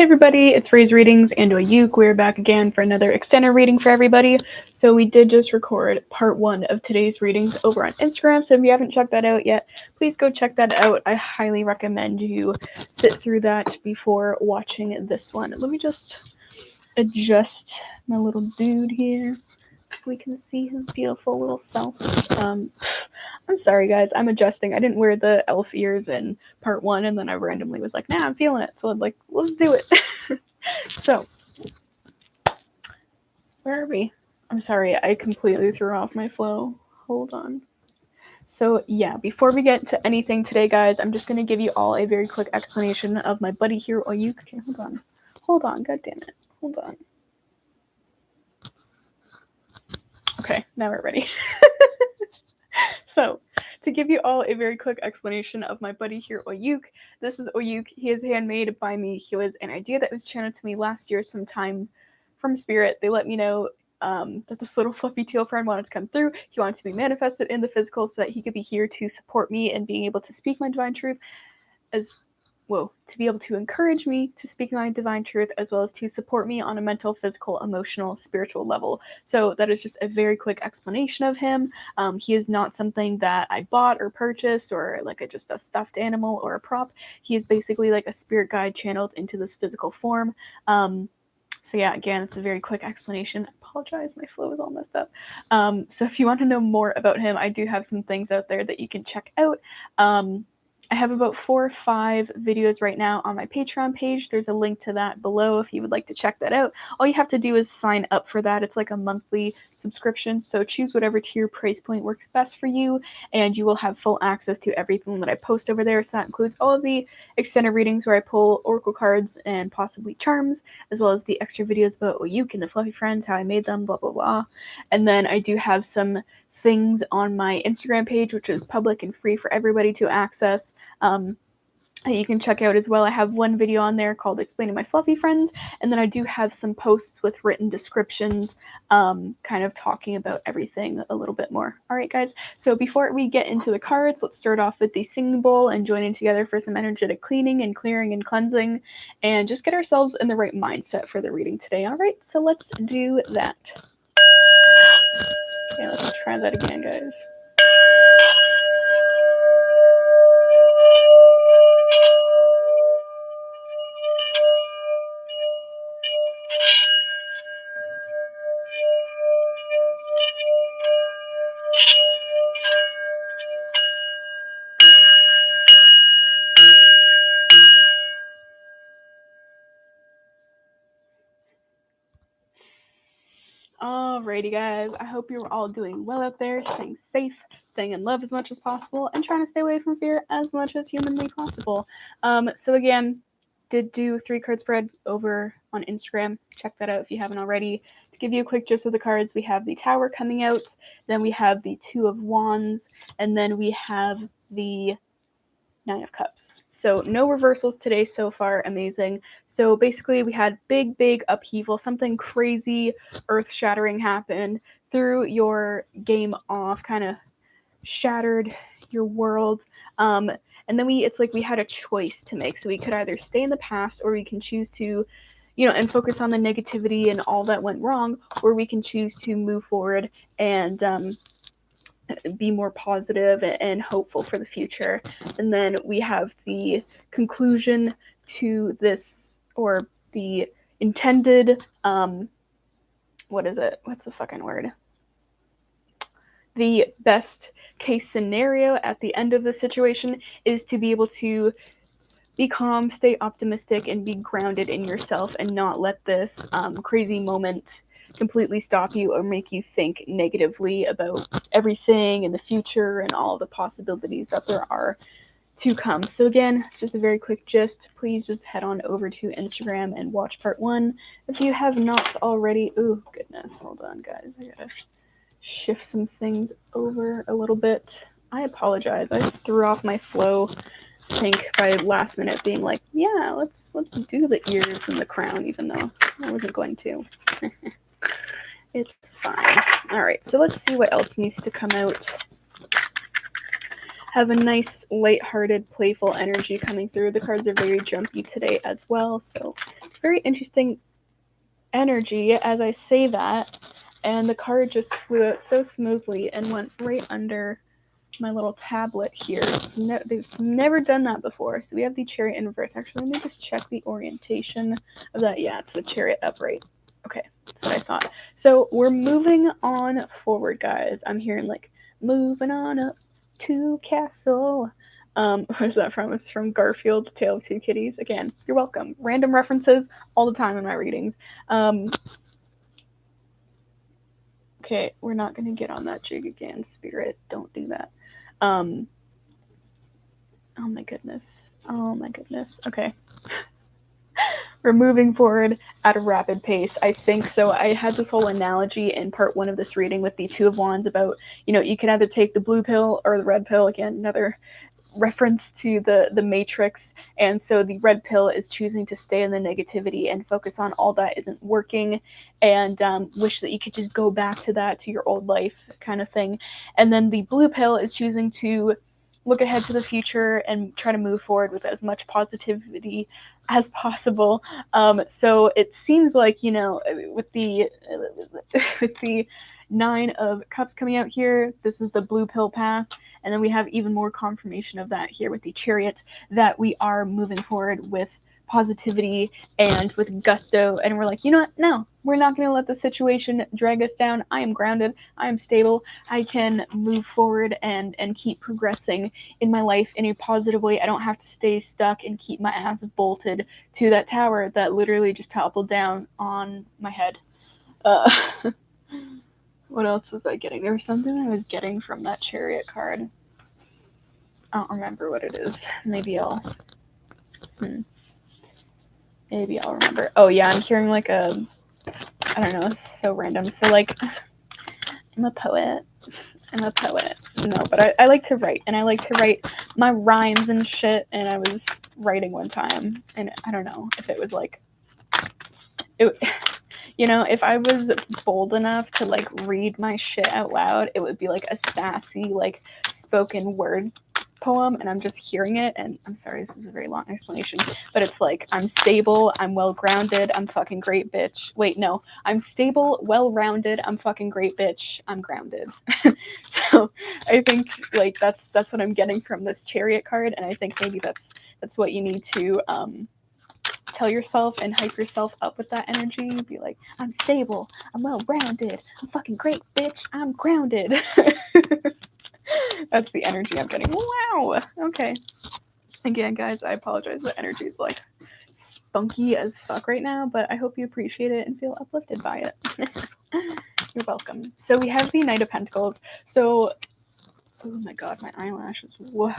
Hey everybody, it's Ray's Readings and Oyuk. We're back again for another extended reading for everybody. So we did just record part 1 of today's readings over on Instagram, so if you haven't checked that out yet, please go check that out. I highly recommend you sit through that before watching this one. Let me just adjust my little dude here so we can see his beautiful little self. I'm sorry guys, I'm adjusting. I didn't wear the elf ears in part 1 and then I randomly was like, nah, I'm feeling it. So I'm like, let's do it. So, where are we? I'm sorry, I completely threw off my flow. Hold on. So yeah, before we get to anything today, guys, I'm just going to give you all a very quick explanation of my buddy here, Oyuk. Okay, hold on, god damn it. Hold on. Okay, now we're ready. So, to give you all a very quick explanation of my buddy here, Oyuk, this is Oyuk. He is handmade by me. He was an idea that was channeled to me last year sometime from Spirit. They let me know that this little fluffy teal friend wanted to come through. He wanted to be manifested in the physical so that he could be here to support me and being able to speak my divine truth to be able to encourage me to speak my divine truth, as well as to support me on a mental, physical, emotional, spiritual level. So that is just a very quick explanation of him. He is not something that I bought or purchased or like just a stuffed animal or a prop. He is basically like a spirit guide channeled into this physical form. So yeah, again, it's a very quick explanation. I apologize, my flow is all messed up. So if you want to know more about him, I do have some things out there that you can check out. I have about 4 or 5 videos right now on my Patreon page. There's a link to that below if you would like to check that out. All you have to do is sign up for that. It's like a monthly subscription, so choose whatever tier price point works best for you, and you will have full access to everything that I post over there. So that includes all of the extended readings where I pull oracle cards and possibly charms, as well as the extra videos about Oyuk and the Fluffy Friends, how I made them, blah, blah, blah. And then I do have some things on my Instagram page, which is public and free for everybody to access. You can check out as well. I have one video on there called Explaining My Fluffy Friends, and then I do have some posts with written descriptions, kind of talking about everything a little bit more. All right, guys, so before we get into the cards, let's start off with the singing bowl and join in together for some energetic cleaning and clearing and cleansing, and just get ourselves in the right mindset for the reading today. All right, so let's do that. Okay, let's try that again, guys. Alrighty, guys. I hope you're all doing well out there, staying safe, staying in love as much as possible, and trying to stay away from fear as much as humanly possible. So again, did do 3-card spread over on Instagram. Check that out if you haven't already. To give you a quick gist of the cards, we have the Tower coming out, then we have the 2 of Wands, and then we have the 9 of Cups. So no reversals today so far. Amazing. So basically we had big upheaval. Something crazy, earth-shattering happened. Threw your game off, kind of shattered your world. And then it's like we had a choice to make. So we could either stay in the past, or we can choose to, and focus on the negativity and all that went wrong, or we can choose to move forward and be more positive and hopeful for the future. And then we have the conclusion to this, or the intended, what's the fucking word? The best case scenario at the end of the situation is to be able to be calm, stay optimistic, and be grounded in yourself, and not let this crazy moment completely stop you or make you think negatively about everything in the future and all the possibilities that there are to come. So again, it's just a very quick gist. Please just head on over to Instagram and watch part 1 if you have not already. Oh goodness, hold on guys, I gotta shift some things over a little bit. I apologize, I threw off my flow, I think, by last minute being like, yeah, let's do the ears and the crown, even though I wasn't going to. It's fine. All right, so let's see what else needs to come out. have a nice, lighthearted, playful energy coming through. The cards are very jumpy today as well, so it's very interesting energy as I say that. And the card just flew out so smoothly and went right under my little tablet here. They've never done that before. So we have the Chariot in reverse. Actually, let me just check the orientation of that. Yeah, it's the Chariot upright. Okay, that's what I thought. So we're moving on forward, guys. I'm hearing like moving on up to castle. Where's that from? It's from Garfield, Tale of Two Kitties. Again, you're welcome. Random references all the time in my readings. Okay, we're not gonna get on that jig again, Spirit. Don't do that. Oh my goodness. Oh my goodness. Okay. We're moving forward at a rapid pace. I think so. I had this whole analogy in part 1 of this reading with the Two of Wands about, you can either take the blue pill or the red pill. Again, another reference to the Matrix. And so the red pill is choosing to stay in the negativity and focus on all that isn't working, and wish that you could just go back to that, to your old life kind of thing. And then the blue pill is choosing to look ahead to the future and try to move forward with as much positivity as possible. So it seems like, with the Nine of Cups coming out here, this is the blue pill path. And then we have even more confirmation of that here with the Chariot, that we are moving forward with positivity and with gusto. And we're like, you know what? No, we're not going to let the situation drag us down. I am grounded. I am stable. I can move forward and keep progressing in my life in a positive way. I don't have to stay stuck and keep my ass bolted to that tower that literally just toppled down on my head. What else was I getting? There was something I was getting from that Chariot card. I don't remember what it is. Maybe I'll remember. Oh yeah, I'm hearing like I don't know, it's so random. So like, I'm a poet. No, but I like to write, and I like to write my rhymes and shit. And I was writing one time, and I don't know if it was like, if I was bold enough to like read my shit out loud, it would be like a sassy, like spoken word poem, and I'm just hearing it. And I'm sorry, this is a very long explanation, but it's like, I'm stable, I'm well grounded, I'm fucking great, bitch. Wait, no, I'm stable, well rounded, I'm fucking great, bitch, I'm grounded. So I think like that's what I'm getting from this Chariot card, and I think maybe that's what you need to tell yourself and hype yourself up with that energy. Be like, I'm stable, I'm well rounded, I'm fucking great, bitch, I'm grounded. That's the energy I'm getting. Wow. Okay. Again, guys, I apologize. The energy is like spunky as fuck right now, but I hope you appreciate it and feel uplifted by it. You're welcome. So we have the Knight of Pentacles. So, oh my god, my eyelashes. Whoa.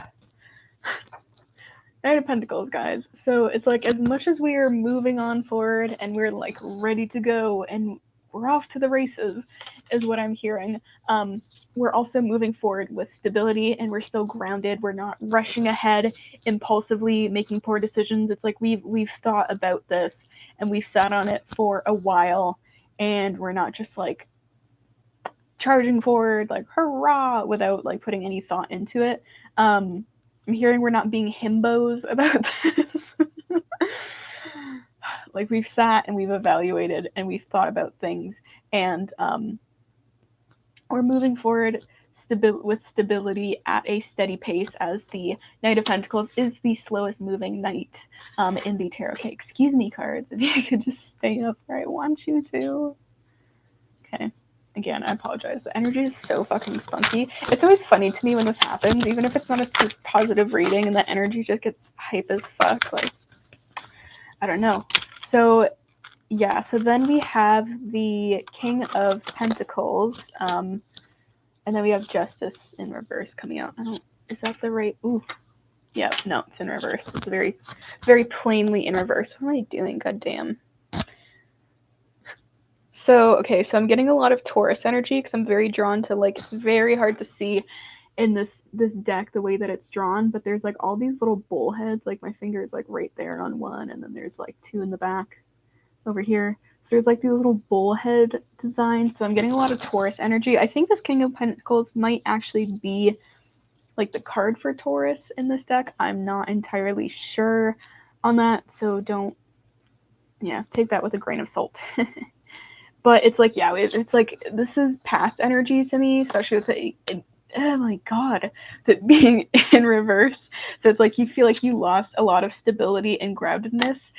Knight of Pentacles, guys. So it's like, as much as we are moving on forward and we're like ready to go and we're off to the races, is what I'm hearing. We're also moving forward with stability, and we're still grounded. We're not rushing ahead impulsively, making poor decisions. It's like we've thought about this and we've sat on it for a while, and we're not just like charging forward like hurrah without like putting any thought into it. I'm hearing we're not being himbos about this. Like, we've sat and we've evaluated and we've thought about things, and we're moving forward with stability at a steady pace, as the Knight of Pentacles is the slowest moving knight in the tarot. Okay, excuse me, cards, if you could just stay up where I want you to. Okay. Again, I apologize. The energy is so fucking spunky. It's always funny to me when this happens, even if it's not a super positive reading and the energy just gets hype as fuck. Like, I don't know. So, yeah, so then we have the King of Pentacles, and then we have Justice in reverse coming out. Is that the right? Ooh. Yeah, no, it's in reverse. It's very, very plainly in reverse. What am I doing? God damn. So, okay, so I'm getting a lot of Taurus energy because I'm very drawn to, like, it's very hard to see in this deck the way that it's drawn, but there's like all these little bullheads. Like, my finger is like right there on one, and then there's like two in the back over here. So there's like these little bullhead designs. So I'm getting a lot of Taurus energy. I think this King of Pentacles might actually be like the card for Taurus in this deck. I'm not entirely sure on that, so don't, yeah, take that with a grain of salt. But it's like, yeah, it's like, this is past energy to me, especially with it, oh my god, that being in reverse. So it's like you feel like you lost a lot of stability and groundedness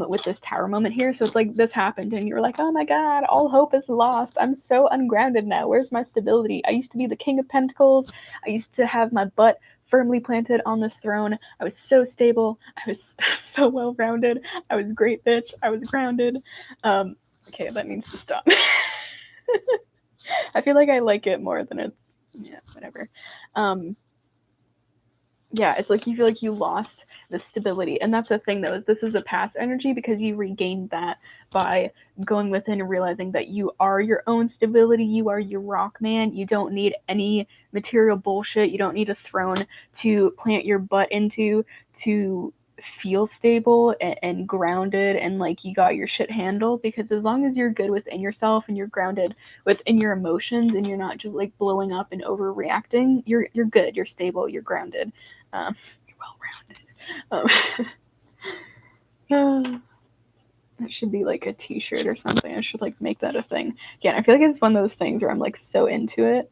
with this tower moment here. So it's like this happened and you're like, oh my god, all hope is lost. I'm so ungrounded now. Where's my stability? I used to be the King of Pentacles. I used to have my butt firmly planted on this throne. I was so stable. I was so well rounded. I was great, bitch. I was grounded. Okay, that needs to stop. I feel like I like it more than it's, yeah, whatever. Yeah, it's like you feel like you lost the stability. And that's the thing though, is this is a past energy because you regained that by going within and realizing that you are your own stability. You are your rock man. You don't need any material bullshit. You don't need a throne to plant your butt into to feel stable and grounded and like you got your shit handled, because as long as you're good within yourself and you're grounded within your emotions and you're not just like blowing up and overreacting, you're good, you're stable, you're grounded. You're well-rounded. That should be like a t-shirt or something. I should like make that a thing. Again, I feel like it's one of those things where I'm like so into it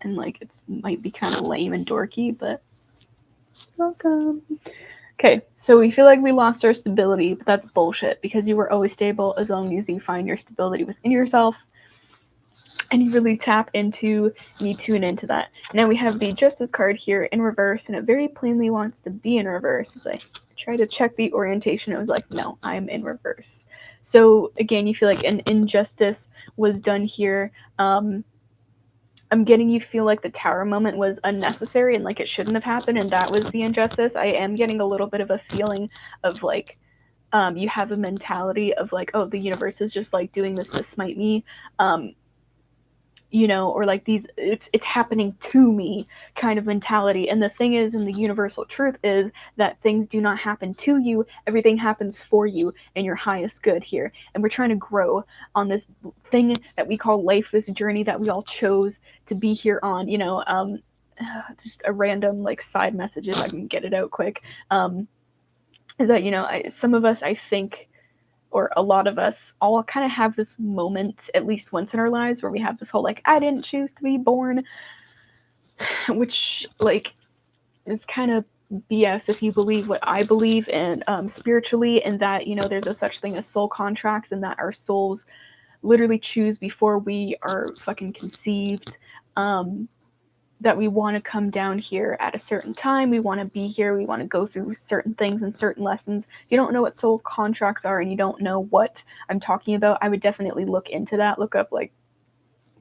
and like it's might be kind of lame and dorky, but welcome. Okay, so we feel like we lost our stability, but that's bullshit because you were always stable as long as you find your stability within yourself and you really tap into and you tune into that. Now we have the Justice card here in reverse, and it very plainly wants to be in reverse. As I try to check the orientation, it was like, no, I'm in reverse. So again, you feel like an injustice was done here. I'm getting you feel like the tower moment was unnecessary and like it shouldn't have happened, and that was the injustice. I am getting a little bit of a feeling of like you have a mentality of like, oh, the universe is just like doing this to smite me. You know, or like these it's happening to me kind of mentality. And the thing is, and the universal truth is that things do not happen to you, everything happens for you and your highest good here. And we're trying to grow on this thing that we call life, this journey that we all chose to be here on, you know. Just a random like side message if I can get it out quick, is that, you know, some of us, I think, or a lot of us all kind of have this moment at least once in our lives where we have this whole like, I didn't choose to be born, which like is kind of BS if you believe what I believe, and spiritually, and that, you know, there's a such thing as soul contracts and that our souls literally choose before we are fucking conceived, that we want to come down here at a certain time, we want to be here, we want to go through certain things and certain lessons. If you don't know what soul contracts are and you don't know what I'm talking about, I would definitely look into that. Look up like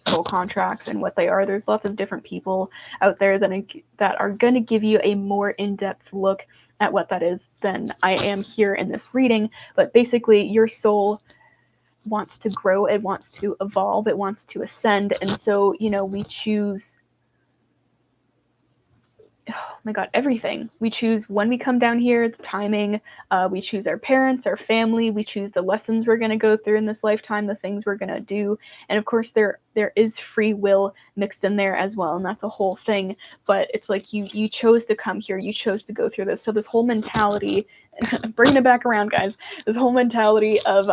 soul contracts and what they are. There's lots of different people out there that are going to give you a more in-depth look at what that is than I am here in this reading. But basically, your soul wants to grow, it wants to evolve, it wants to ascend. And so, you know, we choose, oh my god, everything. We choose when we come down here, the timing, we choose our parents, our family, we choose the lessons we're going to go through in this lifetime, the things we're going to do. And of course there is free will mixed in there as well, and that's a whole thing. But it's like you chose to come here, you chose to go through this. So this whole mentality, bringing it back around, guys, this whole mentality of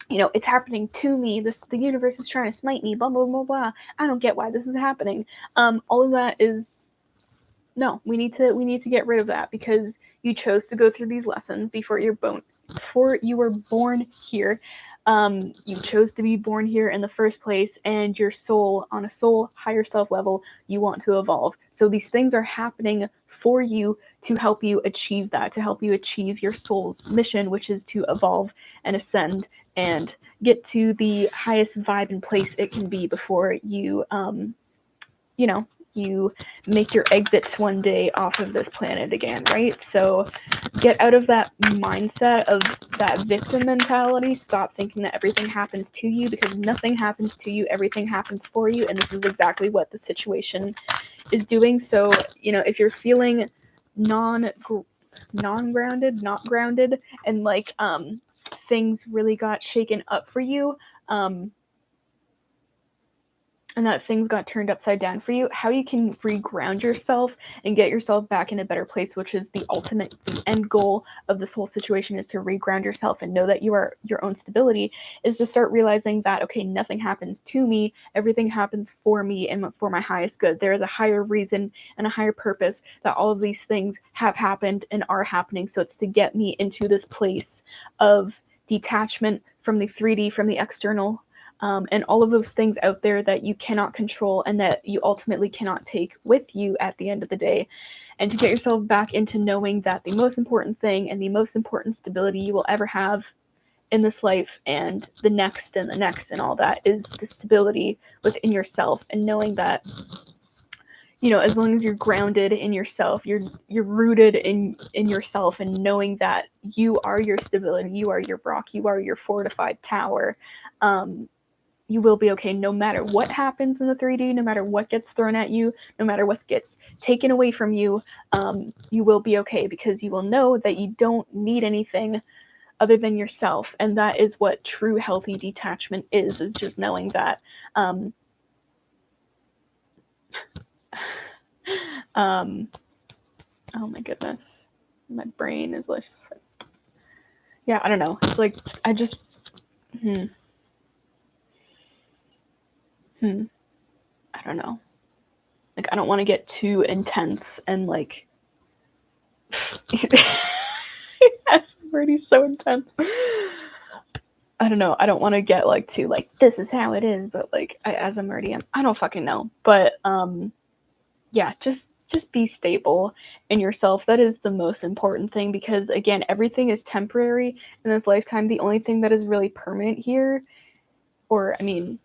you know, it's happening to me, the universe is trying to smite me, blah blah blah blah, I don't get why this is happening. All of that is, no, we need to get rid of that, because you chose to go through these lessons before you were born here. You chose to be born here in the first place, and your soul, on a soul higher self level, you want to evolve. So these things are happening for you to help you achieve that, to help you achieve your soul's mission, which is to evolve and ascend and get to the highest vibe and place it can be before you, you know, you make your exit one day off of this planet again, right? So get out of that mindset of that victim mentality. Stop thinking that everything happens to you, because nothing happens to you, everything happens for you, and this is exactly what the situation is doing. So, you know, if you're feeling non-grounded, not grounded, and like things really got shaken up for you, and that things got turned upside down for you, how you can reground yourself and get yourself back in a better place, which is the ultimate, the end goal of this whole situation, is to reground yourself and know that you are your own stability, is to start realizing that, okay, nothing happens to me, everything happens for me and for my highest good. There is a higher reason and a higher purpose that all of these things have happened and are happening. So it's to get me into this place of detachment from the 3D, from the external, and all of those things out there that you cannot control and that you ultimately cannot take with you at the end of the day. And to get yourself back into knowing that the most important thing and the most important stability you will ever have in this life and the next and all that is the stability within yourself, and knowing that, you know, as long as you're grounded in yourself, you're rooted in yourself, and knowing that you are your stability, you are your rock, you are your fortified tower. You will be okay no matter what happens in the 3D, no matter what gets thrown at you, no matter what gets taken away from you. You will be okay, because you will know that you don't need anything other than yourself. And that is what true healthy detachment is just knowing that. Oh my goodness. My brain is like, yeah, I don't know. It's like, I just, I don't know. Like, I don't want to get too intense and like, yes, I'm already so intense. I don't know. I don't want to get like too like, this is how it is, but like, as I'm already, I don't fucking know. But yeah, just be stable in yourself. That is the most important thing, because again, everything is temporary in this lifetime. The only thing that is really permanent here, or I mean,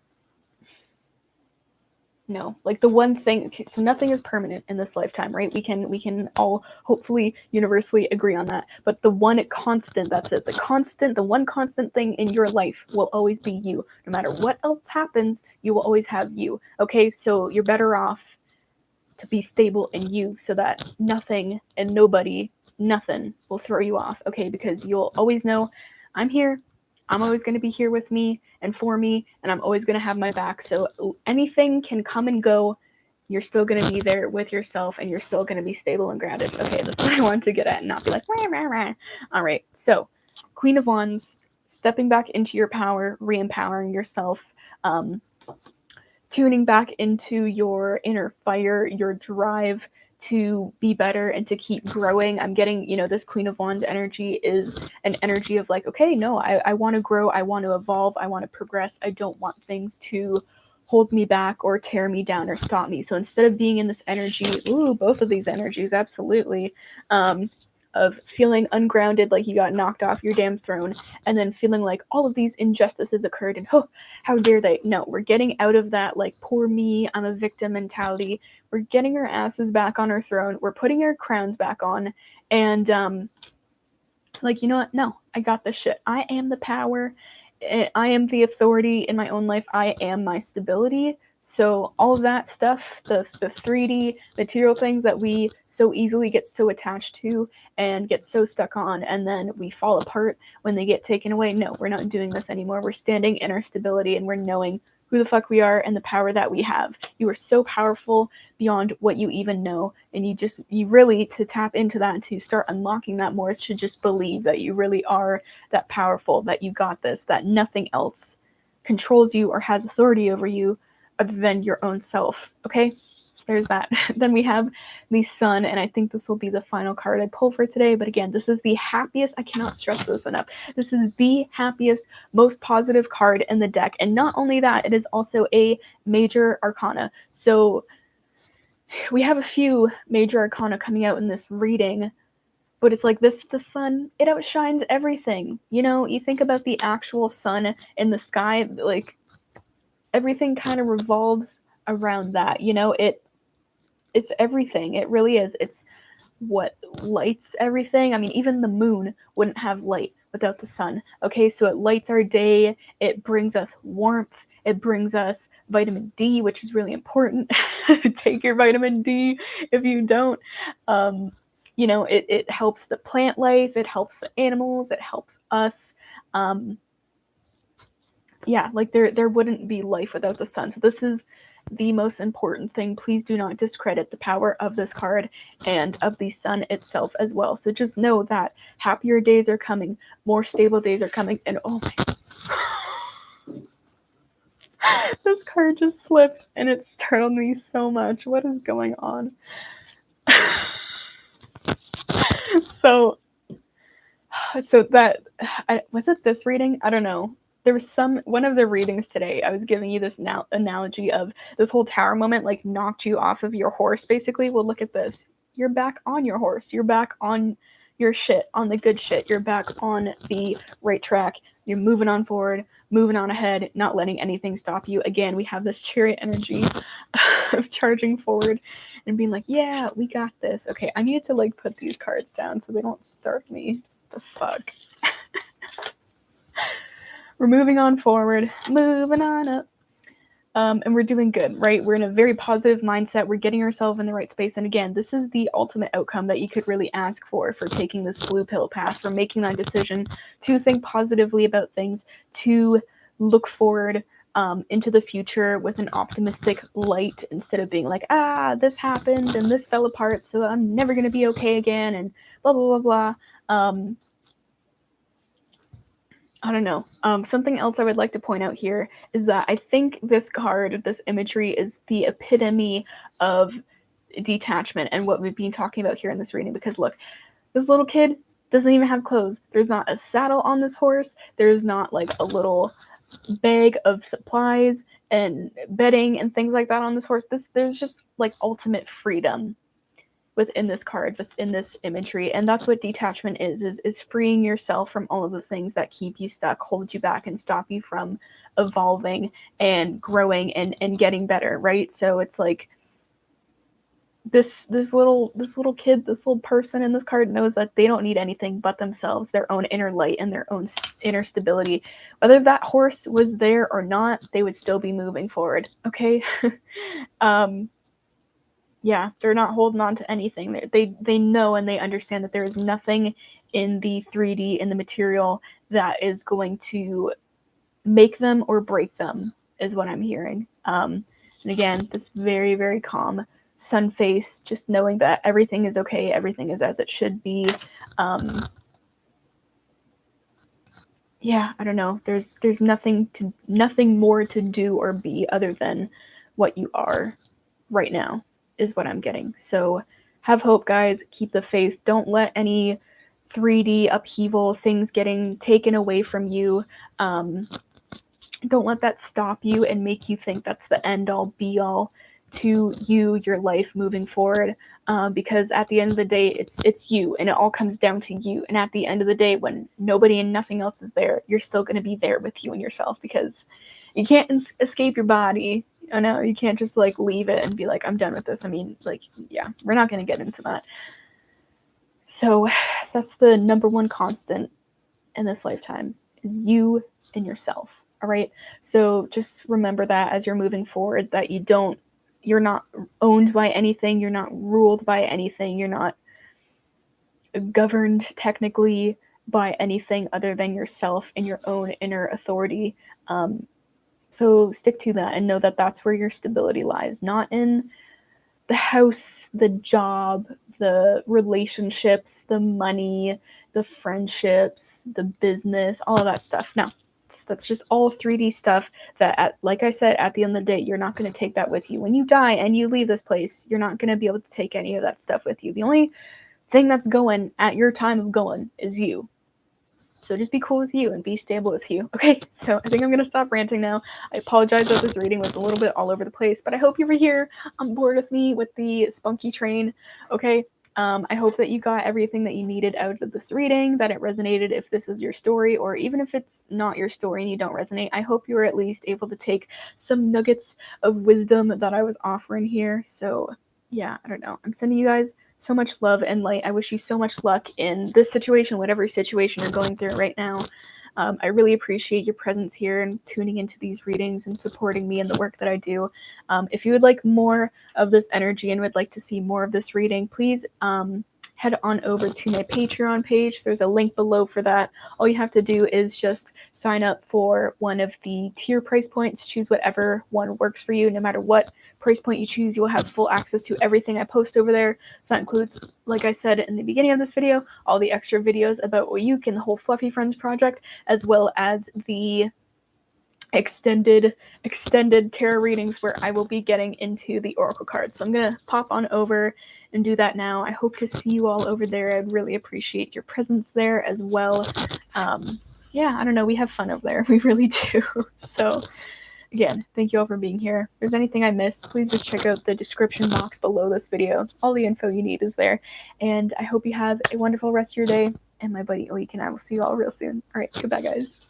no, like the one thing, okay, so nothing is permanent in this lifetime, right? We can all hopefully universally agree on that. But the one constant, that's it. The one constant thing in your life will always be you. No matter what else happens, you will always have you. Okay, so you're better off to be stable in you, so that nothing and nobody, nothing will throw you off, okay? Because you'll always know, I'm here, I'm always going to be here with me and for me, and I'm always going to have my back. So anything can come and go, you're still going to be there with yourself, and you're still going to be stable and grounded. Okay, that's what I wanted to get at, and not be like, rah, rah, rah. All right, so Queen of Wands, stepping back into your power, re-empowering yourself, tuning back into your inner fire, your drive to be better and to keep growing. I'm getting, you know, this Queen of Wands energy is an energy of like, okay, no, I want to grow, I want to evolve, I want to progress. I don't want things to hold me back or tear me down or stop me. So instead of being in this energy, both of these energies, absolutely, of feeling ungrounded, like you got knocked off your damn throne, and then feeling like all of these injustices occurred and, oh, how dare they? No, we're getting out of that like, poor me, I'm a victim mentality. We're getting our asses back on our throne. We're putting our crowns back on, and like, you know what? No, I got this shit. I am the power. I am the authority in my own life. I am my stability. So all of that stuff, the 3D material things that we so easily get so attached to and get so stuck on, and then we fall apart when they get taken away. No, we're not doing this anymore. We're standing in our stability, and we're knowing who the fuck we are and the power that we have. You are so powerful beyond what you even know, and you really, to tap into that and to start unlocking that more, is to just believe that you really are that powerful, that you got this, that nothing else controls you or has authority over you other than your own self. Okay, so there's that. Then we have the Sun, and I think this will be the final card I pull for today. But again, this is the happiest, I cannot stress this enough, this is the happiest, most positive card in the deck. And not only that, it is also a major arcana. So we have a few major arcana coming out in this reading, but it's like, this, the sun, it outshines everything. You know, you think about the actual sun in the sky, like everything kind of revolves around that. You know, it's everything. It really is. It's what lights everything. I mean, even the moon wouldn't have light without the sun. Okay, so it lights our day. It brings us warmth. It brings us vitamin D, which is really important. Take your vitamin D if you don't. You know, it helps the plant life. It helps the animals. It helps us. Yeah, like there wouldn't be life without the sun. So this is the most important thing. Please do not discredit the power of this card and of the sun itself as well. So just know that happier days are coming, more stable days are coming, and oh my this card just slipped and it startled me so much. What is going on? So that was it this reading? I don't know. There was one of the readings today, I was giving you this analogy of this whole tower moment like knocked you off of your horse basically. Well, look at this. You're back on your horse. You're back on your shit, on the good shit. You're back on the right track. You're moving on forward, moving on ahead, not letting anything stop you. Again, we have this chariot energy of charging forward and being like, yeah, we got this. Okay, I need to like put these cards down so they don't start me. The fuck. We're moving on forward, moving on up. And we're doing good, right? We're in a very positive mindset. We're getting ourselves in the right space. And again, this is the ultimate outcome that you could really ask for taking this blue pill path, for making that decision to think positively about things, to look forward into the future with an optimistic light instead of being like, this happened and this fell apart, so I'm never going to be okay again, and blah, blah, blah, blah. I don't know. Something else I would like to point out here is that I think this card, this imagery, is the epitome of detachment and what we've been talking about here in this reading. Because look, this little kid doesn't even have clothes. There's not a saddle on this horse. There's not like a little bag of supplies and bedding and things like that on this horse. There's just like ultimate freedom within this card, within this imagery. And that's what detachment is freeing yourself from all of the things that keep you stuck, hold you back, and stop you from evolving and growing and getting better, right? So it's like this little kid, this little person in this card knows that they don't need anything but themselves, their own inner light and their own inner stability. Whether that horse was there or not, they would still be moving forward, okay? Yeah, they're not holding on to anything. They know and they understand that there is nothing in the 3D, in the material, that is going to make them or break them, is what I'm hearing. And again, this very, very calm sun face, just knowing that everything is okay, everything is as it should be. Yeah, I don't know. There's nothing more to do or be other than what you are right now, is what I'm getting. So have hope, guys. Keep the faith. Don't let any 3D upheaval, things getting taken away from you, don't let that stop you and make you think that's the end all be all to you, your life moving forward. Because at the end of the day, it's you, and it all comes down to you. And at the end of the day, when nobody and nothing else is there, you're still going to be there with you and yourself, because you can't escape your body. I know you can't just like leave it and be like, I'm done with this. I mean, like, yeah, we're not going to get into that. So that's the number one constant in this lifetime, is you and yourself. All right. So just remember that as you're moving forward, that you're not owned by anything. You're not ruled by anything. You're not governed technically by anything other than yourself and your own inner authority. So stick to that and know that that's where your stability lies, not in the house, the job, the relationships, the money, the friendships, the business, all of that stuff. No, that's just all 3D stuff that, like I said, at the end of the day, you're not going to take that with you. When you die and you leave this place, you're not going to be able to take any of that stuff with you. The only thing that's going at your time of going is you. So just be cool with you and be stable with you. Okay, so I think I'm going to stop ranting now. I apologize that this reading was a little bit all over the place, but I hope you were here on board with me with the spunky train. Okay, I hope that you got everything that you needed out of this reading, that it resonated if this was your story, or even if it's not your story and you don't resonate. I hope you were at least able to take some nuggets of wisdom that I was offering here. So yeah, I don't know. I'm sending you guys so much love and light. I wish you so much luck in this situation, whatever situation you're going through right now. I really appreciate your presence here and tuning into these readings and supporting me in the work that I do. If you would like more of this energy and would like to see more of this reading, please head on over to my Patreon page. There's a link below for that. All you have to do is just sign up for one of the tier price points. Choose whatever one works for you. No matter what price point you choose, you will have full access to everything I post over there. So that includes, like I said in the beginning of this video, all the extra videos about Oyuk and the whole Fluffy Friends project, as well as the extended tarot readings where I will be getting into the oracle cards. So I'm gonna pop on over and do that now. I hope to see you all over there. I'd really appreciate your presence there as well. Yeah, I don't know, we have fun over there. We really do. So again, thank you all for being here. If there's anything I missed, please just check out the description box below this video. All the info you need is there. And I hope you have a wonderful rest of your day. And my buddy Oyuk and I will see you all real soon. All right, goodbye guys.